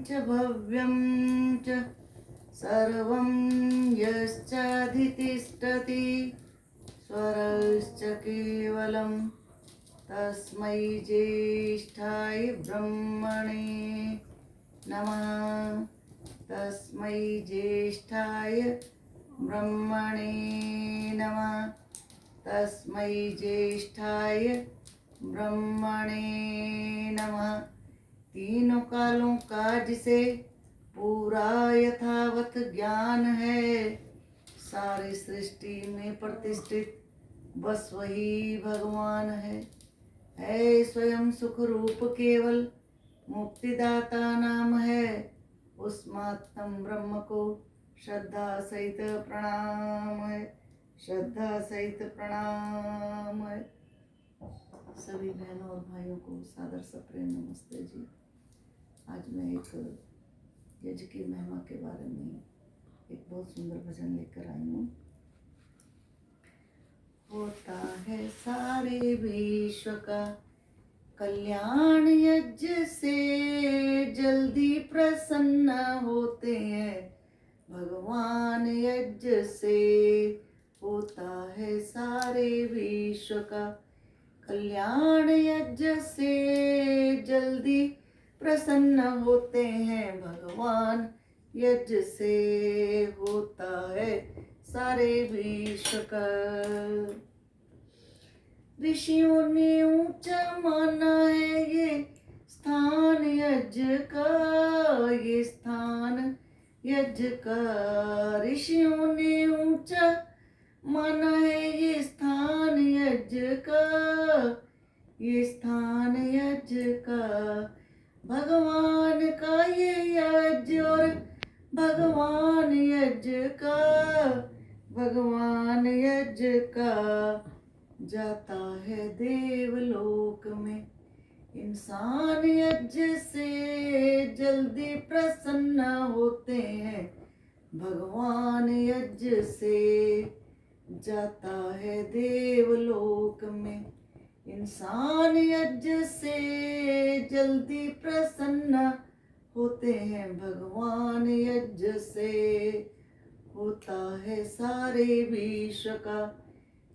च भव्यं च सर्वं यश्चाधितिष्ठति स्वरश्च केवलं तस्मै ज्येष्ठाय ब्रह्मणे नमः। तस्मै ज्येष्ठाय ब्रह्मणे नमः। तस्मै ज्येष्ठाय ब्रह्मणे नमः। तीनों कालों का जिसे पूरा यथावत ज्ञान है, सारी सृष्टि में प्रतिष्ठित बस वही भगवान है स्वयं सुख रूप केवल मुक्तिदाता नाम है। उस महात्म ब्रह्म को श्रद्धा सहित प्रणाम है, श्रद्धा सहित प्रणाम है। सभी बहनों और भाइयों को सादर सप्रेम नमस्ते जी। आज मैं एक यज्ञ की महिमा के बारे में एक बहुत सुंदर भजन लेकर आई हूँ। होता है सारे विश्व का कल्याण यज्ञ से, जल्दी प्रसन्न होते हैं भगवान यज्ञ से। होता है सारे विश्व का कल्याण यज्ञ से, जल्दी प्रसन्न होते हैं भगवान यज्ञ से। होता है सारे विश्व का। ऋषियों ने ऊंचा माना है ये स्थान यज्ञ का, ये स्थान यज्ञ का। ऋषियों ने ऊंचा माना है ये स्थान यज्ञ का, ये स्थान यज्ञ का। भगवान का ये यज्ञ और भगवान यज्ञ का, भगवान यज्ञ का। जाता है देवलोक में इंसान यज्ञ से, जल्दी प्रसन्न होते हैं भगवान यज्ञ से। जाता है देवलोक में इंसान यज्ञ से, जल्दी प्रसन्न होते हैं भगवान यज्ञ से। होता है सारे विश्व का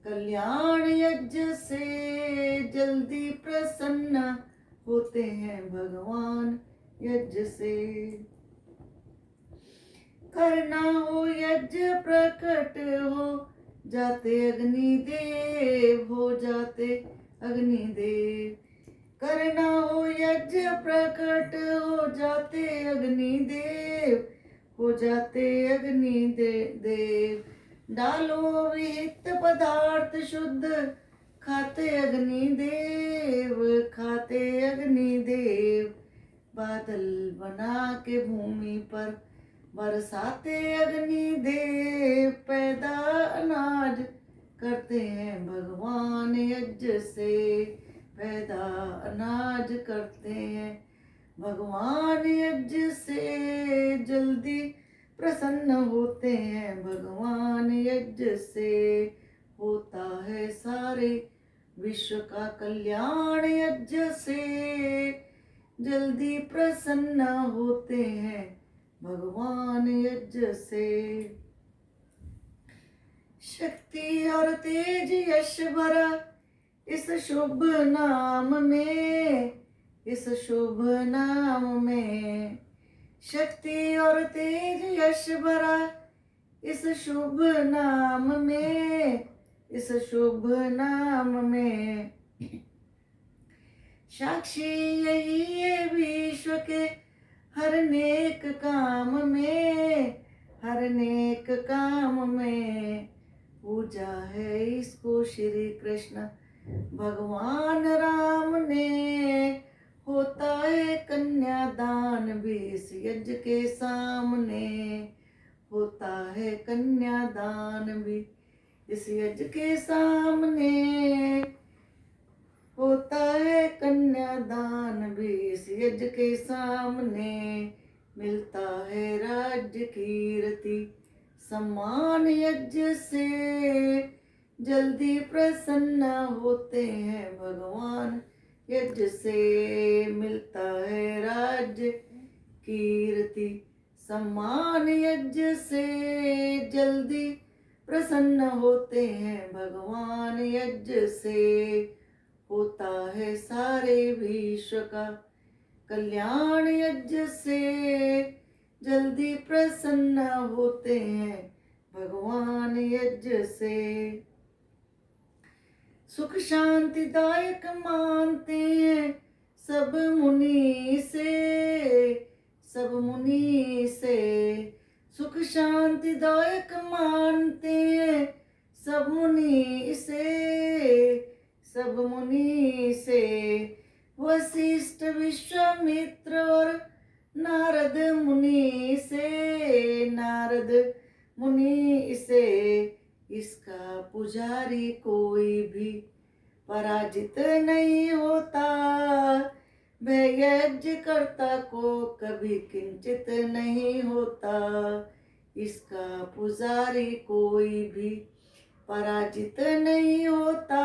कल्याण यज्ञ से, जल्दी प्रसन्न होते हैं भगवान यज्ञ से। करना हो यज्ञ प्रकट हो जाते अग्निदेव, हो जाते अग्निदेव। करना हो यज्ञ प्रकट हो जाते अग्निदेव, हो जाते अग्निदेव। डालो विहित पदार्थ शुद्ध खाते अग्निदेव, खाते अग्निदेव। बादल बना के भूमि पर बरसाते अग्निदेव, पैदा अनाज करते हैं भगवान यज्ञ से, पैदा अनाज करते हैं भगवान यज्ञ से। जल्दी प्रसन्न होते हैं भगवान यज्ञ से। होता है सारे विश्व का कल्याण यज्ञ से, जल्दी प्रसन्न होते हैं भगवान यज्ञ से। शक्ति और तेज यश भरा इस शुभ नाम में, इस शुभ नाम में। शक्ति और तेज यश भरा इस शुभ नाम में, इस शुभ नाम में। साक्षी यही है विश्व के हर नेक काम में, हर नेक काम में। पूजा है इसको श्री कृष्ण भगवान राम ने। होता है कन्यादान भी इस यज्ञ के सामने, होता है कन्यादान भी इस यज्ञ के सामने। होता है कन्यादान भी इस यज्ञ के सामने। मिलता है राज्य कीर्ति सम्मान यज्ञ से, जल्दी प्रसन्न होते हैं भगवान यज्ञ से। मिलता है राज्य कीर्ति सम्मान यज्ञ से जल्दी प्रसन्न होते हैं भगवान। यज्ञ से होता है सारे विश्व का कल्याण। यज्ञ से जल्दी प्रसन्न होते हैं भगवान। यज्ञ से सुख शांतिदायक मानते हैं सब मुनि से। सब मुनि से सुख शांतिदायक मानते हैं सब मुनि से। सब मुनि से वशिष्ठ विश्वामित्र और नारद मुनि से। नारद मुनि से इसका पुजारी कोई भी पराजित नहीं होता। वह यज्ञ कर्ता को कभी किंचित नहीं होता। इसका पुजारी कोई भी पराजित नहीं होता।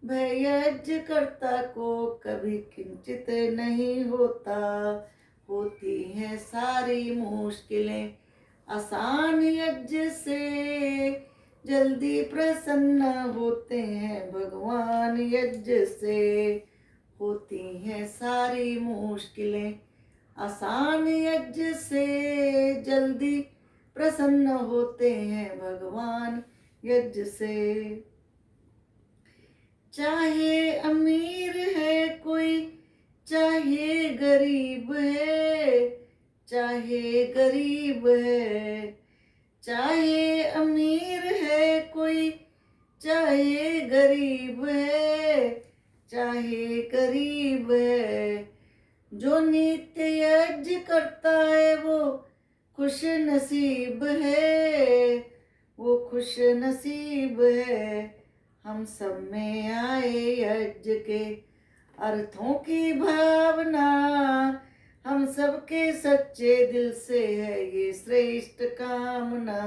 वह यज्ञ कर्ता को कभी किंचित नहीं होता। होती हैं सारी मुश्किलें आसान यज्ञ से जल्दी प्रसन्न होते हैं भगवान। यज्ञ से होती हैं सारी मुश्किलें आसान यज्ञ से जल्दी प्रसन्न होते हैं भगवान। यज्ञ से चाहे अमीर है कोई चाहे गरीब है। चाहे गरीब है चाहे अमीर है कोई चाहे गरीब है। चाहे गरीब है जो नित्य यज्ञ करता है वो खुश नसीब है। वो खुश नसीब है। हम सब में आए यज्ञ के अर्थों की भावना। हम सबके सच्चे दिल से है ये श्रेष्ठ कामना।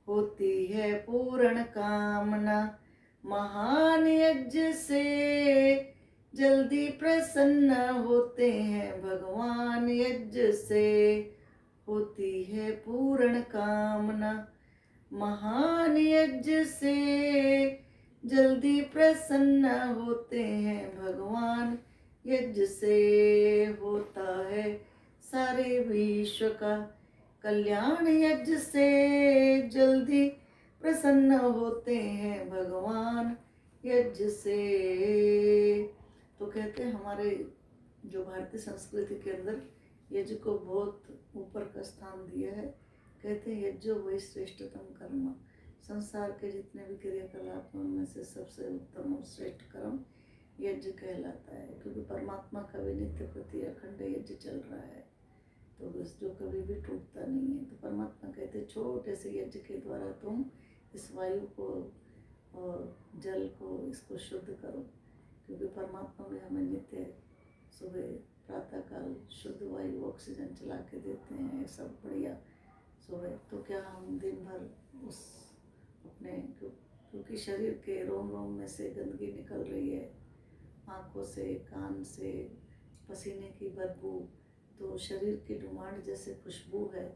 होती है पूर्ण कामना महान यज्ञ से जल्दी प्रसन्न होते हैं भगवान। यज्ञ से होती है पूर्ण कामना महान यज्ञ से जल्दी प्रसन्न होते हैं भगवान। यज्ञ से होता है सारे विश्व का कल्याण। यज्ञ से जल्दी प्रसन्न होते हैं भगवान। यज्ञ से तो कहते हैं हमारे जो भारतीय संस्कृति के अंदर यज्ञ को बहुत ऊपर का स्थान दिया है। कहते हैं यज्ञ वही श्रेष्ठतम कर्म। संसार के जितने भी क्रियाकलाप हैं उनमें से सबसे उत्तम और श्रेष्ठ कर्म यज्ञ कहलाता है। क्योंकि परमात्मा का भी नित्य प्रति अखंड यज्ञ चल रहा है तो बस जो कभी भी टूटता नहीं है। तो परमात्मा कहते हैं छोटे से यज्ञ के द्वारा तुम इस वायु को और जल को इसको शुद्ध करो। क्योंकि परमात्मा भी हमें नित्य सुबह प्रातःकाल शुद्ध वायु ऑक्सीजन चला के देते हैं सब बढ़िया सुबह। तो क्या हम दिन भर उस अपने क्योंकि शरीर के रोम रोम में से गंदगी निकल रही है, आँखों से कान से पसीने की बदबू, तो शरीर की डिमांड जैसे खुशबू है,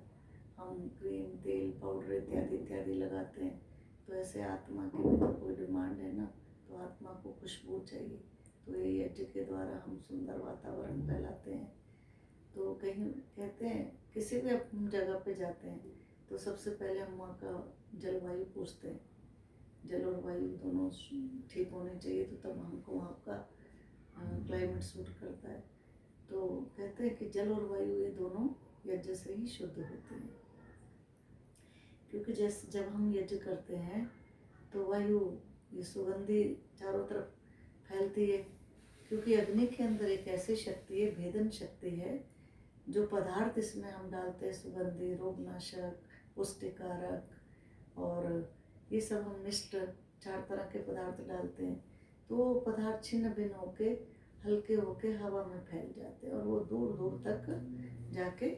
हम क्रीम तेल पाउडर इत्यादि इत्यादि लगाते हैं, तो ऐसे आत्मा की भी तो कोई डिमांड है ना। तो आत्मा को खुशबू चाहिए। तो ये यज्ञ के द्वारा हम सुंदर वातावरण फैलाते हैं। तो कहीं कहते हैं किसी भी हम जगह पे जाते हैं तो सबसे पहले हम वहाँ का जलवायु पूछते हैं। जल और वायु दोनों ठीक होने चाहिए तो तब हमको वहाँ का क्लाइमेट सूट करता है। तो कहते हैं कि जल और वायु ये दोनों यज्ञ से ही शुद्ध होते हैं। क्योंकि जैसे जब हम यज्ञ करते हैं तो वायु ये सुगंधी चारों तरफ फैलती है। क्योंकि अग्नि के अंदर एक ऐसी शक्ति है, भेदन शक्ति है, जो पदार्थ इसमें हम डालते हैं सुगंधी, रोगनाशक, पुष्टिकारक और ये सब हम मिष्ट 4 तरह के पदार्थ डालते हैं। तो वो पदार्थ छिन्न भिन्न होके हल्के होके हवा में फैल जाते हैं और वो दूर दूर तक जाके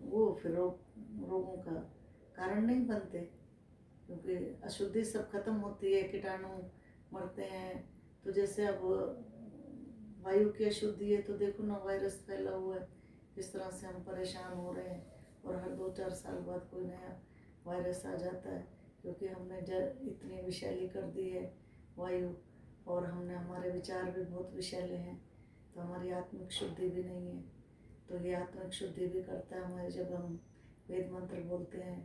वो फिर रोगों का कारण नहीं बनते। क्योंकि अशुद्धि सब खत्म होती है, कीटाणु मरते हैं। तो जैसे अब वायु की अशुद्धि है तो देखो ना वायरस फैला हुआ है, किस तरह से हम परेशान हो रहे हैं। और हर 2-4 साल बाद कोई नया वायरस आ जाता है, क्योंकि हमने इतनी विषैली कर दी है वायु, और हमने हमारे विचार भी बहुत विषैले हैं, तो हमारी आत्मिक शुद्धि भी नहीं है। तो ये आत्मिक शुद्धि भी करता है हमारे, जब हम वेद मंत्र बोलते हैं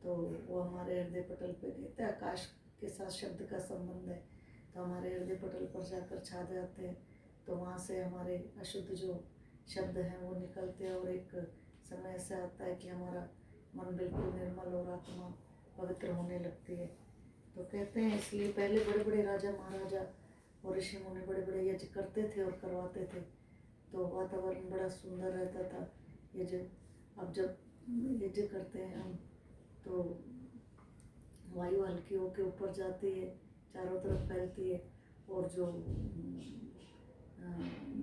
तो वो हमारे हृदय पटल पे, कहते हैं आकाश के साथ शब्द का संबंध है, तो हमारे हृदय पटल पर जाकर छा जाते हैं, तो वहाँ से हमारे अशुद्ध जो शब्द हैं वो निकलते हैं, और एक समय ऐसा आता है कि हमारा मन बिल्कुल निर्मल और आत्मा पवित्र होने लगती है। तो कहते हैं इसलिए पहले बड़े बड़े राजा महाराजा और ऋषि मुनि बड़े बड़े यज्ञ करते थे और करवाते थे, तो वातावरण बड़ा सुंदर रहता था यज्ञ। अब जब यज्ञ करते हैं हम तो वायु हल्की होकर ऊपर जाती है, चारों तरफ फैलती है, और जो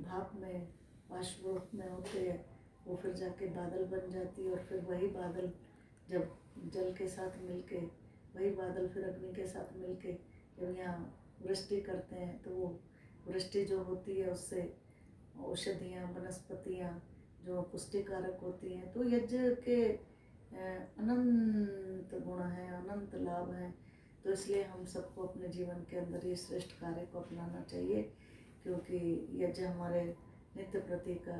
भाप में वाष्प रूप में होते हैं वो फिर जाके बादल बन जाती है, और फिर वही बादल जब जल के साथ मिलके, वही बादल फिर अग्नि के साथ मिलके जब यहाँ वृष्टि करते हैं, तो वो वृष्टि जो होती है उससे औषधियाँ वनस्पतियाँ जो पुष्टिकारक होती हैं, तो यज्ञ के अनंत गुण हैं, अनंत लाभ हैं। तो इसलिए हम सबको अपने जीवन के अंदर ये श्रेष्ठ कार्य को अपनाना चाहिए, क्योंकि यज्ञ हमारे नित्य प्रति का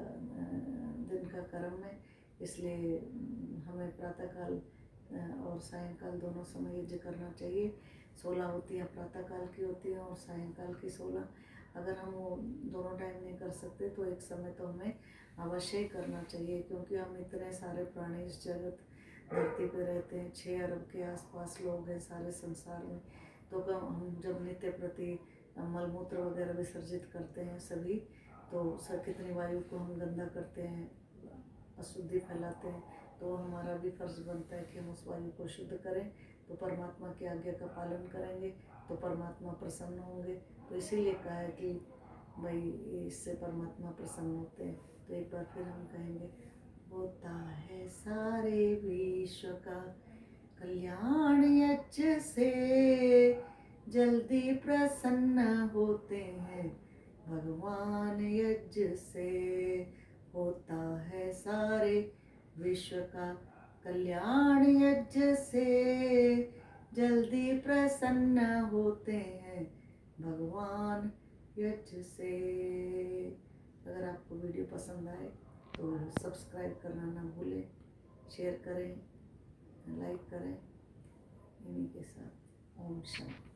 दिन का कर्म है। इसलिए हमें प्रातःकाल और सायंकाल दोनों समय यज्ञ करना चाहिए। 16 होती है प्रातःकाल की होती है और सायंकाल की 16। अगर हम वो दोनों टाइम नहीं कर सकते तो एक समय तो हमें अवश्य ही करना चाहिए, क्योंकि हम इतने सारे प्राणी इस जगत धरती पे रहते हैं, 6 अरब के आसपास लोग हैं सारे संसार में। तो हम जब नित्य प्रति मलमूत्र वगैरह विसर्जित करते हैं सभी, तो कितनी वायु को हम गंदा करते हैं, अशुद्धि फैलाते हैं, तो हमारा भी फर्ज बनता है कि हम उस वायु को शुद्ध करें। तो परमात्मा की आज्ञा का पालन करेंगे तो परमात्मा प्रसन्न होंगे। तो इसीलिए कहा है कि भाई इससे परमात्मा प्रसन्न होते हैं। तो एक बार फिर हम कहेंगे, होता है सारे विश्व का कल्याण यज्ञ से, जल्दी प्रसन्न होते हैं भगवान यज्ञ से। होता है सारे विश्व का कल्याण यज्ञ से, जल्दी प्रसन्न होते हैं भगवान यज्ञ से। अगर आपको वीडियो पसंद आए तो सब्सक्राइब करना ना भूलें, शेयर करें, लाइक करें। इन्हीं के साथ ओम शांति।